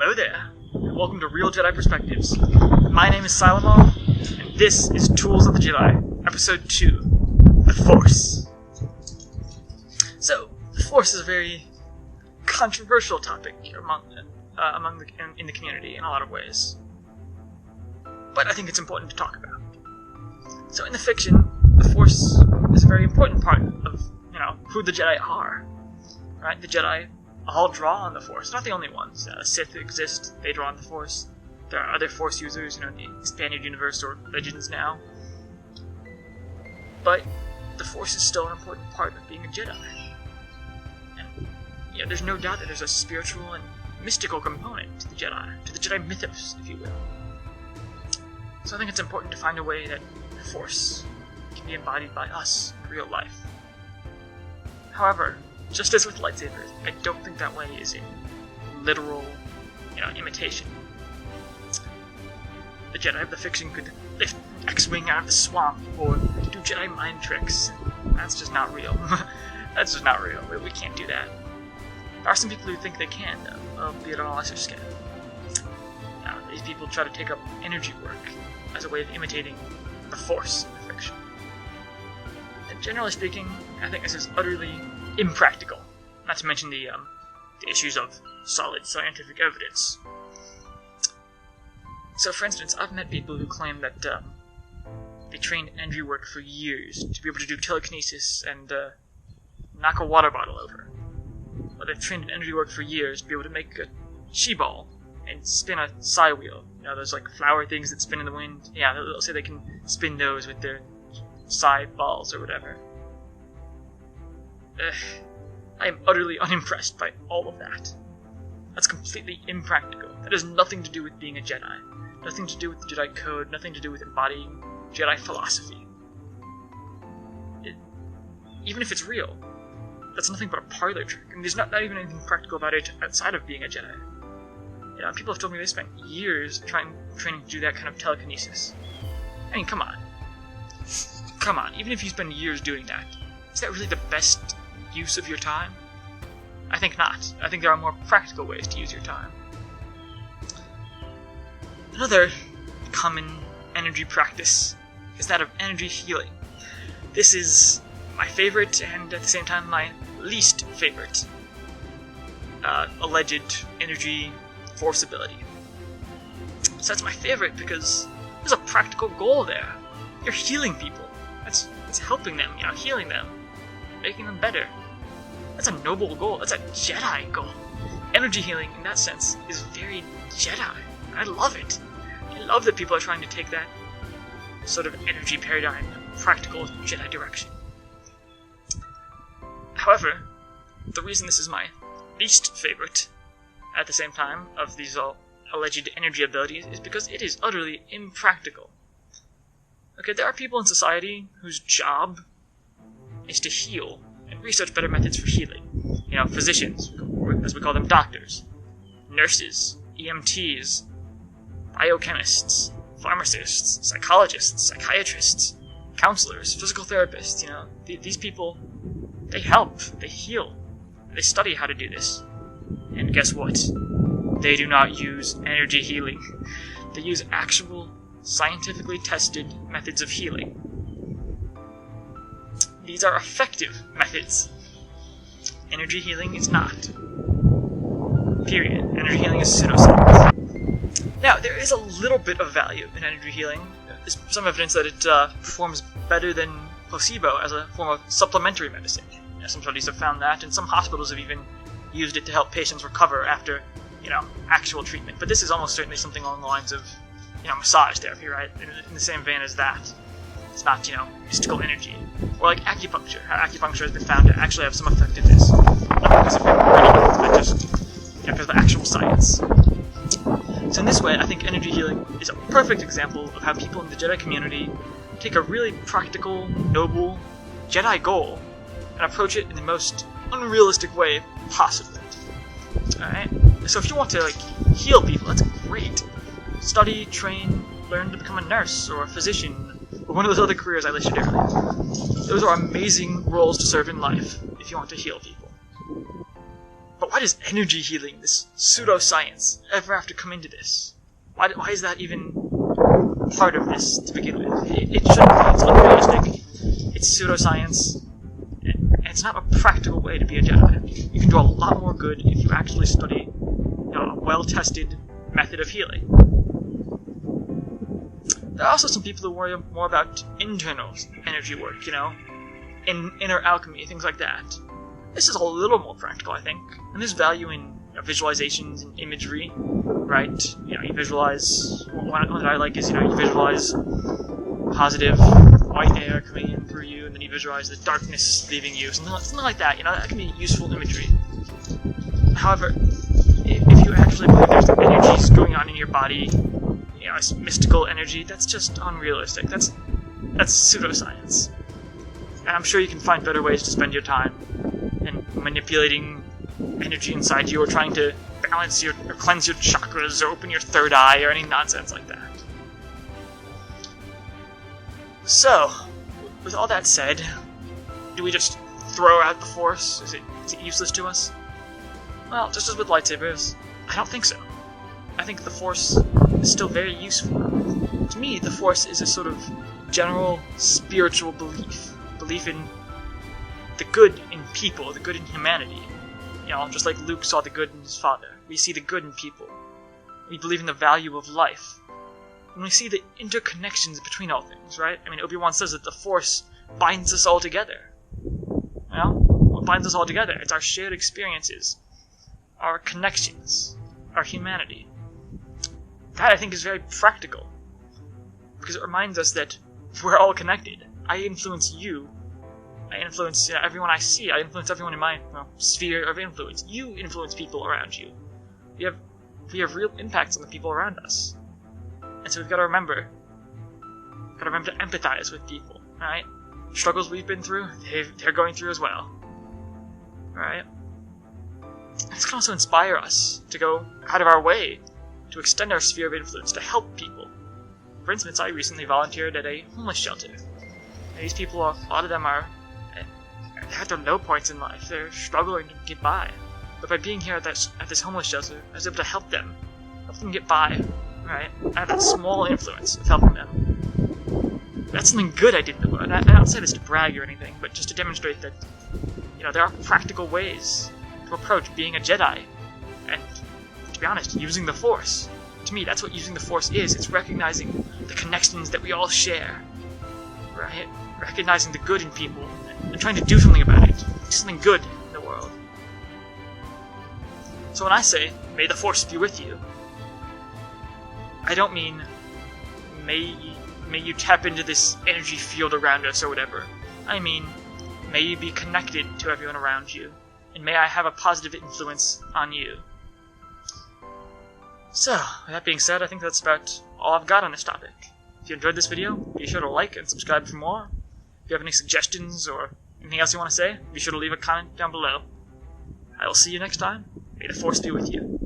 Hello there, and welcome to Real Jedi Perspectives. My name is Silamo, and this is Tools of the Jedi, Episode 2, The Force. So, the Force is a very controversial topic in the community in a lot of ways. But I think it's important to talk about. So in the fiction, the Force is a very important part of, who the Jedi are. Right? The Jedi all draw on the Force. Not the only ones. Sith exist, they draw on the Force. There are other Force users, in the expanded universe or Legends now. But the Force is still an important part of being a Jedi. And there's no doubt that there's a spiritual and mystical component to the Jedi mythos, if you will. So I think it's important to find a way that the Force can be embodied by us in real life. However, just as with lightsabers, I don't think that way is in literal, imitation. The Jedi of the fiction could lift an X-Wing out of the swamp, or do Jedi mind tricks. That's just not real. That's just not real. We can't do that. There are some people who think they can, though, albeit on a lesser scale. These people try to take up energy work as a way of imitating the Force in the fiction. And generally speaking, I think this is utterly impractical, not to mention the issues of solid scientific evidence. So, for instance, I've met people who claim that they trained energy work for years to be able to do telekinesis and knock a water bottle over. Or they've trained in energy work for years to be able to make a she-ball and spin a psi wheel. Those flower things that spin in the wind. Yeah, they'll say they can spin those with their psi balls or whatever. I am utterly unimpressed by all of that. That's completely impractical. That has nothing to do with being a Jedi. Nothing to do with the Jedi Code, nothing to do with embodying Jedi philosophy. Even if it's real, that's nothing but a parlor trick. I mean, there's not even anything practical about it outside of being a Jedi. People have told me they spent years training to do that kind of telekinesis. I mean, come on. Come on, even if you spend years doing that, is that really the best use of your time? I think not. I think there are more practical ways to use your time. Another common energy practice is that of energy healing. This is my favorite and at the same time my least favorite alleged energy Force ability. So that's my favorite because there's a practical goal there. You're healing people. It's helping them, healing them, making them better. That's a noble goal. That's a Jedi goal. Energy healing, in that sense, is very Jedi. I love it. I love that people are trying to take that sort of energy paradigm in a practical Jedi direction. However, the reason this is my least favorite, at the same time, of these alleged energy abilities is because it is utterly impractical. Okay, there are people in society whose job is to heal and research better methods for healing. Physicians, or as we call them, doctors, nurses, EMTs, biochemists, pharmacists, psychologists, psychiatrists, counselors, physical therapists. These people, they help, they heal, they study how to do this. And guess what? They do not use energy healing. They use actual, scientifically tested methods of healing. These are effective methods. Energy healing is not. Period. Energy healing is pseudoscience. Now, there is a little bit of value in energy healing. There's some evidence that it performs better than placebo as a form of supplementary medicine. Some studies have found that, and some hospitals have even used it to help patients recover after, actual treatment. But this is almost certainly something along the lines of, massage therapy, right? In the same vein as that. It's not, mystical energy. Or like acupuncture. How acupuncture has been found to actually have some effectiveness. Not because of remedies, but just because of the actual science. So in this way, I think energy healing is a perfect example of how people in the Jedi community take a really practical, noble Jedi goal and approach it in the most unrealistic way possible. Alright? So if you want to, heal people, that's great. Study, train, learn to become a nurse or a physician, or one of those other careers I listed earlier. Those are amazing roles to serve in life if you want to heal people. But why does energy healing, this pseudoscience, ever have to come into this? Why is that even part of this to begin with? It shouldn't be. It's unrealistic. It's pseudoscience. And it's not a practical way to be a Jedi. You can do a lot more good if you actually study a well-tested method of healing. There are also some people who worry more about internal energy work, inner alchemy, things like that. This is a little more practical, I think, and there's value in visualizations and imagery, right? You visualize, what I like is, you visualize positive white air coming in through you, and then you visualize the darkness leaving you, something like that, that can be useful imagery. However, if you actually believe there's energies going on in your body, it's mystical energy, that's just unrealistic. That's pseudoscience. And I'm sure you can find better ways to spend your time than manipulating energy inside you or trying to balance or cleanse your chakras or open your third eye or any nonsense like that. So, with all that said, do we just throw out the Force? Is it useless to us? Well, just as with lightsabers, I don't think so. I think the Force is still very useful. To me, the Force is a sort of general spiritual belief in the good in people, the good in humanity. Just like Luke saw the good in his father. We see the good in people. We believe in the value of life. And we see the interconnections between all things, right? Obi-Wan says that the Force binds us all together. What binds us all together? It's our shared experiences, our connections, our humanity. That, I think, is very practical. Because it reminds us that we're all connected. I influence you. I influence everyone I see. I influence everyone in my sphere of influence. You influence people around you. We have real impacts on the people around us. And so we've got to remember to empathize with people, alright? Struggles we've been through, they're going through as well. Alright? This can also inspire us to go out of our way to extend our sphere of influence, to help people. For instance, I recently volunteered at a homeless shelter. And these people, a lot of them they're at their low points in life. They're struggling to get by. But by being here at this homeless shelter, I was able to help them get by, right? I have that small influence of helping them. That's something good I did in the world. I don't say this to brag or anything, but just to demonstrate that, there are practical ways to approach being a Jedi. And, to be honest, using the Force. To me, that's what using the Force is. It's recognizing the connections that we all share, right? Recognizing the good in people and trying to do something about it. Do something good in the world. So when I say, may the Force be with you, I don't mean, may you tap into this energy field around us or whatever. I mean, may you be connected to everyone around you, and may I have a positive influence on you. So, with that being said, I think that's about all I've got on this topic. If you enjoyed this video, be sure to like and subscribe for more. If you have any suggestions or anything else you want to say, be sure to leave a comment down below. I will see you next time. May the Force be with you.